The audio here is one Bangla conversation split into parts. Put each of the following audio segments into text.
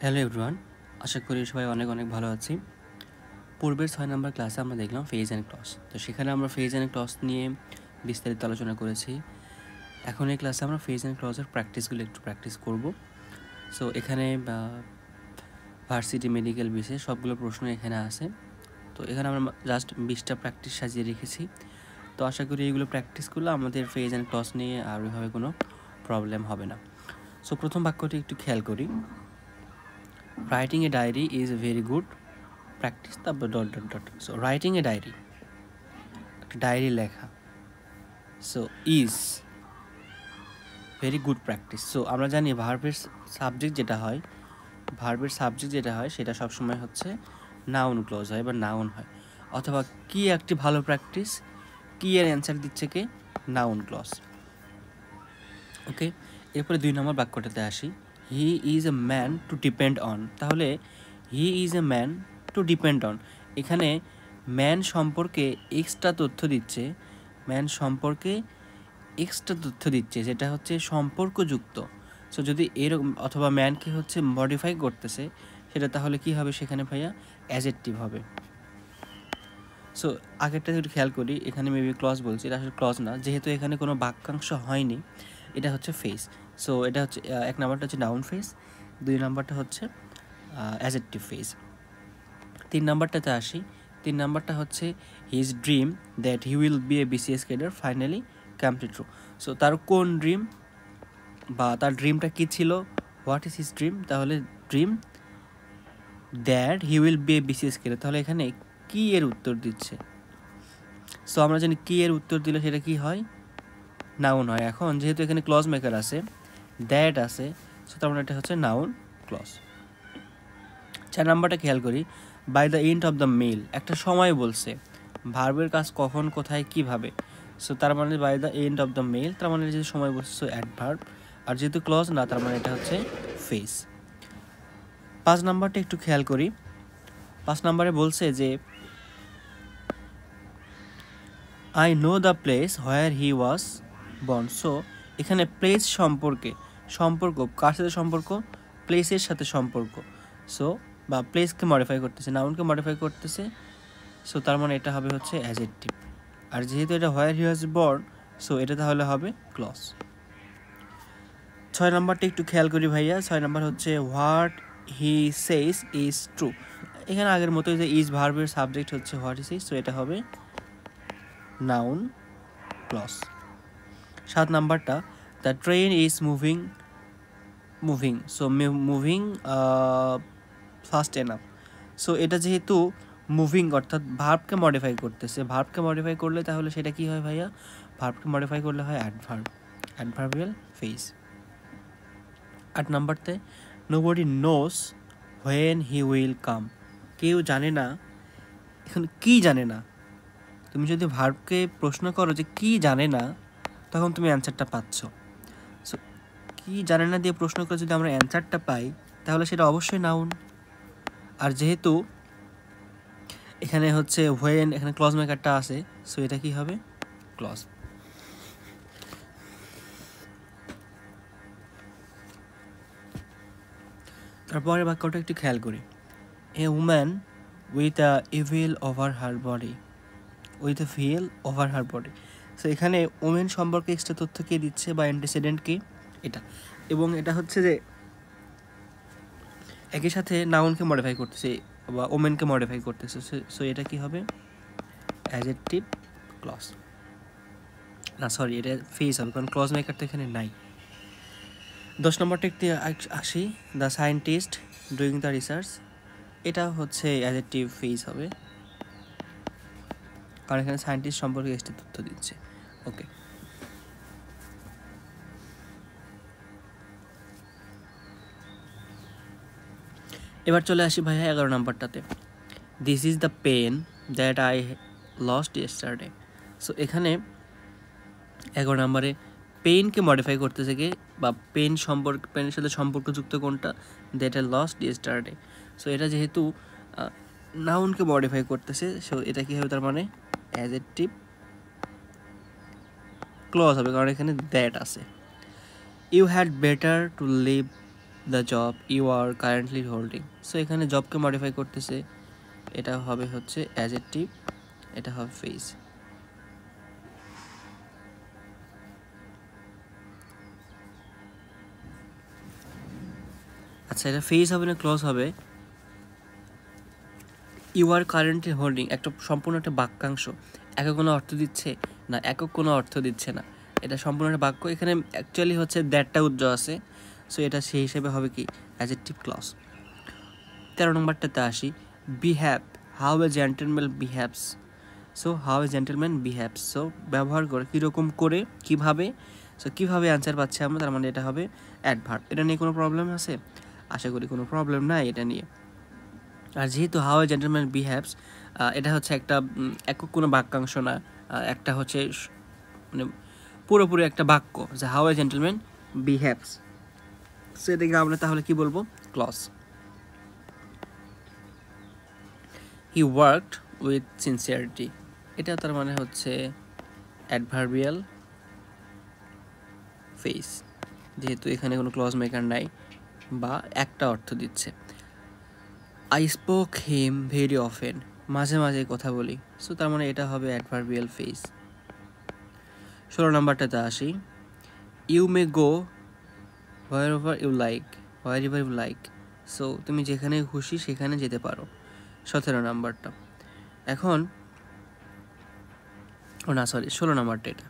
হ্যালো এভরিওয়ান, আশা করি সবাই অনেক অনেক ভালো আছি। পূর্বের 6 নম্বর ক্লাসে আমরা দেখলাম ফেজ অ্যান্ড ক্লজ। তো সেখানে আমরা ফেজ অ্যান্ড ক্লজ নিয়ে বিস্তারিত আলোচনা করেছি। এখন এই ক্লাসে আমরা ফেজ অ্যান্ড ক্লজের প্র্যাকটিসগুলো একটু প্র্যাকটিস করব। সো এখানে ভার্সিটি মেডিকেল বিষয়ে সবগুলো প্রশ্ন এখানে আছে। তো এখানে আমরা জাস্ট 20টা প্র্যাকটিস সাজিয়ে রেখেছি। তো আশা করি এইগুলো প্র্যাকটিস করলে আমাদের ফেজ অ্যান্ড ক্লজ নিয়ে আর ওইভাবে কোনো প্রবলেম হবে না। সো প্রথম বাক্যটি একটু খেয়াল করি। Writing a diary is very good practice, তারপর dot dot dot. So writing a diary, একটা ডায়েরি লেখা, so is very good practice. So আমরা জানি ভার্বের সাবজেক্ট যেটা হয় সেটা সবসময় হচ্ছে নাউন ক্লোজ হয় বা নাউন হয়, অথবা কি একটি ভালো প্র্যাকটিস, কি এর অ্যান্সার দিচ্ছে কে, নাউন ক্লজ। ওকে, এরপরে 2 নম্বর বাক্যটাতে আসি। He is a man to depend on. তাহলে he is a man to depend on, এখানে ম্যান সম্পর্কে এক্সট্রা তথ্য দিচ্ছে, যেটা হচ্ছে সম্পর্কযুক্ত। সো যদি এরকম, অথবা ম্যানকে হচ্ছে মডিফাই করতেছে, সেটা তাহলে কি হবে সেখানে ভাইয়া, অ্যাজেক্টিভ হবে। সো আগেরটা একটু খেয়াল করি, এখানে মেবি ক্লজ বলছি, এটা আসলে ক্লজ না, যেহেতু এখানে কোনো বাক্যাংশ হয়নি, এটা হচ্ছে ফেস। সো এটা হচ্ছে 1 নাম্বারটা হচ্ছে নাউন ফেস, 2 নাম্বারটা হচ্ছে অ্যাজেক্টিভ ফেস। 3 নাম্বারটাতে আসি। 3 নাম্বারটা হচ্ছে his dream that he will be a BCS cadre finally come true. So তার কোন ড্রিম, বা তার ড্রিমটা কী ছিল, হোয়াট ইজ হিজ ড্রিম, তাহলে dream that he will be a BCS cadre, তাহলে এখানে কি এর উত্তর দিচ্ছে। সো আমরা জানি কি এর উত্তর দিলে সেটা কি হয়, নাউন হয়। এখন যেহেতু এখানে ক্লজ মেকার আছে, দ্যাট আছে, সো তার মানে এটা হচ্ছে নাউন ক্লজ। 4 নাম্বারটা খেয়াল করি। By the end of the meal, একটা সময় বলছে, ভার্বের কাজ কখন, কোথায়, কিভাবে। সো তার মানে by the end of the meal, তার মানে যেহেতু সময় বলছে, সো অ্যাডভার্ব। আর যেহেতু ক্লজ না, তার মানে এটা হচ্ছে ফেস। 5 নাম্বারটা একটু খেয়াল করি। 5 নাম্বারে বলছে যে I know the place where he was born. So এখানে প্লেস সম্পর্ক কার সাথে সম্পর্ক, প্লেসের সাথে সম্পর্ক। সো বা প্লেসকে মডিফাই করতেছে, নাউনকে মডিফাই করতেছে। সো তার মানে এটা হবে হচ্ছে অ্যাজেক্টিভ। আর যেহেতু এটা হোয়ার হি ওয়াজ বর্ন, সো এটা তাহলে হবে ক্লজ। 6 নাম্বারটা একটু খেয়াল করি ভাইয়া। 6 নাম্বার হচ্ছে what he says is true. এখানে আগের মতোই যে ইজ ভার্বের সাবজেক্ট হচ্ছে হোয়াট হি সেইস, সো এটা হবে নাউন ক্লজ। 7 নাম্বারটা the train is moving, so moving fast enough. So এটা যেহেতু মুভিং অর্থাৎ ভার্বকে মডিফাই করতেছে, ভার্বকে মডিফাই করলে তাহলে সেটা কি হয় ভাইয়া, ভার্বকে মডিফাই করলে হয় অ্যাডভার্বিয়াল ফেজ। 8 নাম্বারতে nobody knows when he will come, কেউ জানে না। এখন কি জানে না, তুমি যদি ভার্বকে প্রশ্ন করো যে কি জানে না, তখন তুমি অ্যান্সারটা পাচ্ছ। সো কি জানে না দিয়ে প্রশ্ন করে যদি আমরা অ্যান্সারটা পাই, তাহলে সেটা অবশ্যই নাউন। আর যেহেতু এখানে হচ্ছে হোয়েন, এখানে ক্লজ মেকারটা আছে, সো এটা কি হবে, ক্লজ। তারপরের বাক্যটা একটু খেয়াল করি। A woman with a evil over her body, so এখানে ওমেন সম্পর্কে এক্সট্রা তথ্য কে দিচ্ছে বা অ্যান্টিসিডেন্ট কে, এটা। এবং এটা হচ্ছে যে একই সাথে নাউনকে মডিফাই করতেছে বা ওমেনকে মডিফাই করতেছে, সো এটা কি হবে, অ্যাডজেক্টিভ ক্লজ। না সরি, এটা ফেস হবে, কারণ ক্লজ মেকার তো এখানে নাই। 10 নম্বরটা একটু আসি। The scientist doing the research, এটা হচ্ছে অ্যাডজেক্টিভ ফেস হবে, কারণ এখানে সায়েন্টিস্ট সম্পর্কে এক্সট্রা তথ্য দিচ্ছে। ওকে, এবার চলে আসি ভাইয়া 11 নম্বরটাতে। This is the pen that I lost yesterday. So এখানে 11 নম্বরে পেইনকে মডিফাই করতেছে কে, বা পেনের সাথে সম্পর্কযুক্ত কোনটা, that I lost yesterday. So এটা যেহেতু নাউনকে মডিফাই করতেছে, সো এটা কী হবে, তার মানে অ্যাডজেক্টিভ ক্লজ হবে, কারণ এখানে দ্যাট আছে। You had better to leave the job you are currently holding. So এখানে জবকে মডিফাই করতেছে, এটা হবে হচ্ছে অ্যাডজেক্টিভ, এটা হবে ফেজ। আচ্ছা, এটা ফেজ হবে না ক্লজ হবে? ইউ আর কারেন্টলি হোল্ডিং একটা সম্পূর্ণ একটা বাক্যাংশ, একক কোনো অর্থ দিচ্ছে না, একক কোনো অর্থ দিচ্ছে না, এটা সম্পূর্ণ একটা বাক্য। এখানে অ্যাকচুয়ালি হচ্ছে দ্যাটটা উজ্জ্ব আছে, সো এটা সেই হিসেবে হবে কি অ্যাডজেক্টিভ ক্লজ। 13 নম্বরটাতে আসি, behave, how a gentleman behaves. So how a gentleman behaves, so ব্যবহার করে, কীরকম করে, কীভাবে। সো কীভাবে অ্যান্সার পাচ্ছি আমরা, তার মানে এটা হবে অ্যাডভার্ব। এটা নিয়ে কোনো প্রবলেম আছে? আশা করি কোনো প্রবলেম নাই এটা নিয়ে। আর যেহেতু হাউ এ জেন্টলম্যান বিহেভস, এটা হচ্ছে একটা একক কোনো বাক্যাংশ না, একটা হচ্ছে মানে পুরোপুরি একটা বাক্য, যে how a gentleman behaves. So এটাকে আমরা তাহলে কি বলবো? Clause. He worked with sincerity, এটা তার মানে হচ্ছে অ্যাডভার্বিয়াল ফেস, যেহেতু এখানে কোনো ক্লজ মেকার নাই বা একটা অর্থ দিচ্ছে। I spoke him very often, মাঝে মাঝে কথা বলি, সো তার মানে এটা হবে অ্যাডভার্বিয়াল ফেস। 16 নম্বরটাতে আসি, you may go wherever you like, wherever you like, so তুমি যেখানে খুশি সেখানে যেতে পারো। 17 নম্বরটা। এখন না সরি 16 নম্বরটা, এটা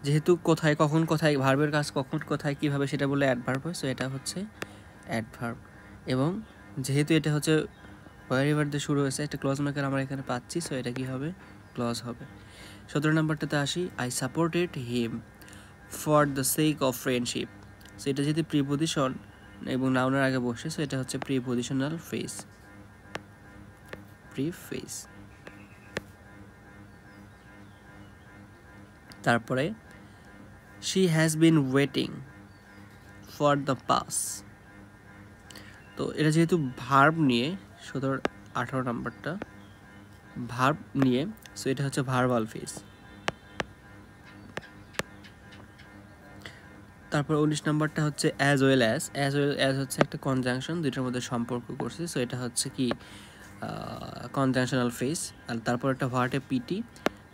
যেহেতু কোথায়, কখন, কোথায়, ভার্বের কাজ কখন, কোথায়, কীভাবে সেটা বলে অ্যাডভার্ব হয়, সো এটা হচ্ছে অ্যাডভার্ব। এবং যেহেতু এটা হচ্ছে হোয়ার এভার দিয়ে শুরু হয়েছে, একটা ক্লজ মেকার আমরা এখানে পাচ্ছি, সো এটা কী হবে? ক্লজ হবে। 17 নম্বরটাতে আসি, I supported him for the sake of friendship, so এটা যদি প্রিপোজিশন এবং নাউনের আগে বসে, সো এটা হচ্ছে প্রিপোজিশনাল ফ্রেজ, প্রিফেজ। তারপরে she has been waiting for the pass, তো এটা যেহেতু ভার্ব নিয়ে, 18 নম্বরটা ভার্ব নিয়ে, সো এটা হচ্ছে ভার্বাল ফেজ। তারপর 19 নম্বরটা হচ্ছে অ্যাজ ওয়েল অ্যাজ হচ্ছে একটা কনজাংশন, দুইটার মধ্যে সম্পর্ক করছে, সো এটা হচ্ছে কি কনজাংশনাল ফেজ। আর তারপর একটা হোয়াট এ পিটি,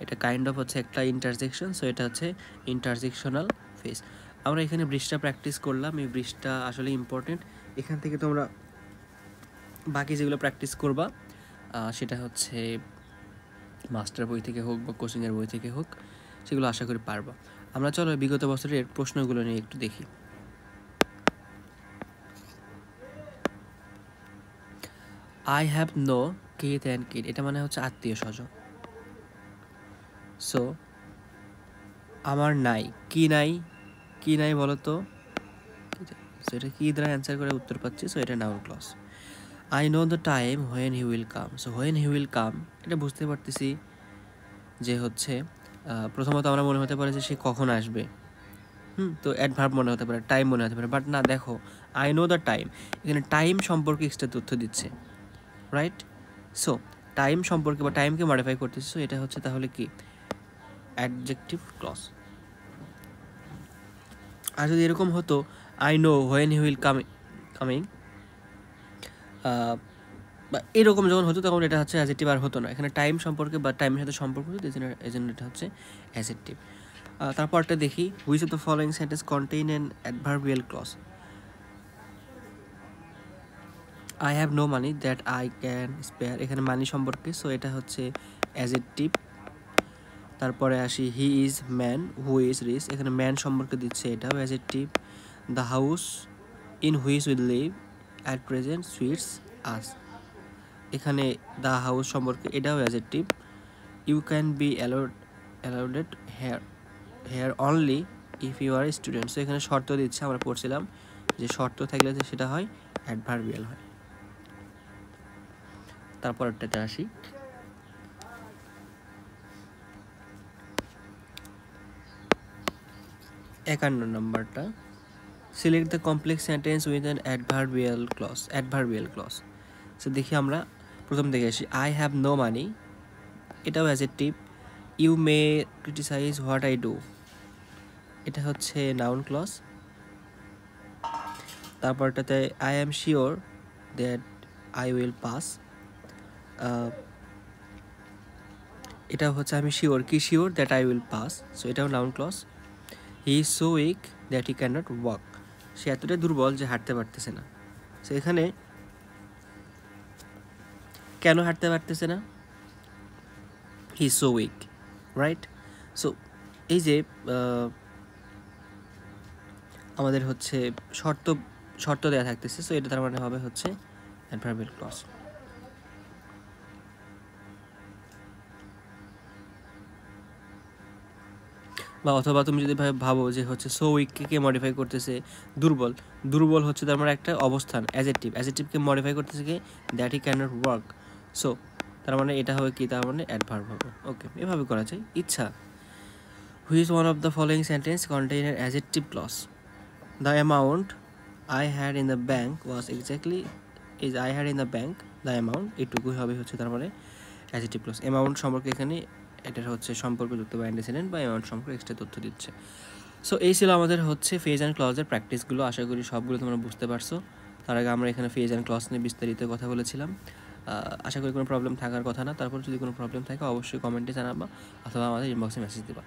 এটা কাইন্ড অফ হচ্ছে একটা ইন্টারজেকশন, সো এটা হচ্ছে ইন্টারজেকশনাল ফেজ। আমরা এখানে ব্রিজটা প্র্যাকটিস করলাম, এই ব্রিজটা আসলে ইম্পর্টেন্ট। এখান থেকে তোমরা বাকি যেগুলো প্র্যাকটিস করবা সেটা হচ্ছে মাস্টার বই থেকে হোক বা কোচিংয়ের বই থেকে হোক, সেগুলো আশা করি পারবা। আমরা চলো বিগত বছরের প্রশ্নগুলো নিয়ে একটু দেখি। I have no kith and kin, এটা মানে হচ্ছে আত্মীয় স্বজন। সো আমার নাই, কি নাই, কি নাই বলো তো, সো এটা কি দ্বারা অ্যান্সার করে উত্তর পাচ্ছি, সো এটা noun clause. I know the time when he will come, so when he will come, এটা বুঝতে পারতেছি যে হচ্ছে প্রথমত আমরা মনে হতে পারে যে সে কখন আসবে, তো অ্যাডভার্ব মনে হতে পারে, টাইম মনে হতে পারে, বাট না, দেখো আই নো দ্য টাইম, এখানে টাইম সম্পর্কে এক্সট্রা তথ্য দিচ্ছে, রাইট? সো টাইম সম্পর্কে বা টাইমকে মডিফাই করতেছে, সো এটা হচ্ছে তাহলে কি অ্যাডজেক্টিভ ক্লজ। আর যদি এরকম হতো I know when he will coming বা এরকম যখন হতো, তখন এটা হচ্ছে অ্যাডজেক্টিভ আর হতো না, এখানে টাইম সম্পর্কে বা টাইমের সাথে সম্পর্ক হতো, এই জন্য এটা হচ্ছে অ্যাডজেক্টিভ। তারপরটা দেখি, which of the following sentence contain an adverbial clause. I have no money that I can spare, এখানে মানি সম্পর্কে, সো এটা হচ্ছে অ্যাডজেক্টিভ। তারপরে আসি, he is man who is rich, এখানে ম্যান সম্পর্কে দিচ্ছে, এটাও adjective. The house in which will live at present suits us, এখানে দ্য হাউস সম্পর্কে, এটাও adjective. You can be allowed here only if you are student, so এখানে শর্ত দিচ্ছে, আমরা পড়ছিলাম যে শর্ত থাকলে যে সেটা হয় অ্যাডভার্বিয়াল হয়। তারপরটাতে আসি, 51 নম্বরটা, select the complex sentence with an adverbial clause. So দেখি আমরা প্রথম থেকে আসি, আই হ্যাভ নো মানি, এটাও adjective. You may criticise what I do, এটা হচ্ছে নাউন ক্লজ। তারপরটাতে I am sure that I will pass, এটা হচ্ছে আমি শিওর, কি sure, that I will pass, so এটাও noun clause. He is so weak that he can not walk, সে এতটাই দুর্বল যে হাঁটতে পারতেছে না। সো এখানে কেন হাঁটতে পারতেছে না, হি is so week, right. So এই যে আমাদের হচ্ছে শর্ত শর্ত দেওয়া থাকতেছে, সো এটা তার মানে হবে হচ্ছে অ্যাডভার্বিয়াল ক্লজ। বা অথবা তুমি যদি ভাবো যে হচ্ছে সো উইককে মডিফাই করতেছে দুর্বল, দুর্বল হচ্ছে তার মানে একটা অবস্থান, অ্যাজেটিভকে মডিফাই করতেছে কি, that he can not work, so তার মানে এটা হবে কি, তার মানে অ্যাডভার্ব হবে। ওকে, এভাবে করা যায়। ইচ্ছা, which one of the following sentence contain an adjective clause, the amount I had in the bank was exactly is I had in the bank the amount, এটুকুই হবে হচ্ছে তার মানে অ্যাজেটিভ ক্লজ। অ্যামাউন্ট সম্পর্কে এখানে এটার হচ্ছে সম্পর্কযুক্ত বা অ্যান্টিসিডেন্ট বা অ্যামাউন্ট সম্পর্কে এক্সট্রা তথ্য দিচ্ছে। সো এই ছিল আমাদের হচ্ছে ফেজ অ্যান্ড ক্লজের প্র্যাকটিসগুলো। আশা করি সবগুলো তোমরা বুঝতে পারছো। তার আগে আমরা এখানে ফেজ অ্যান্ড ক্লজ নিয়ে বিস্তারিত কথা বলেছিলাম। আশা করি কোনো প্রবলেম থাকার কথা না। তারপর যদি কোনো প্রবলেম থাকে অবশ্যই কমেন্টে জানাবা অথবা আমাদের ইনবক্সে মেসেজ দেবা।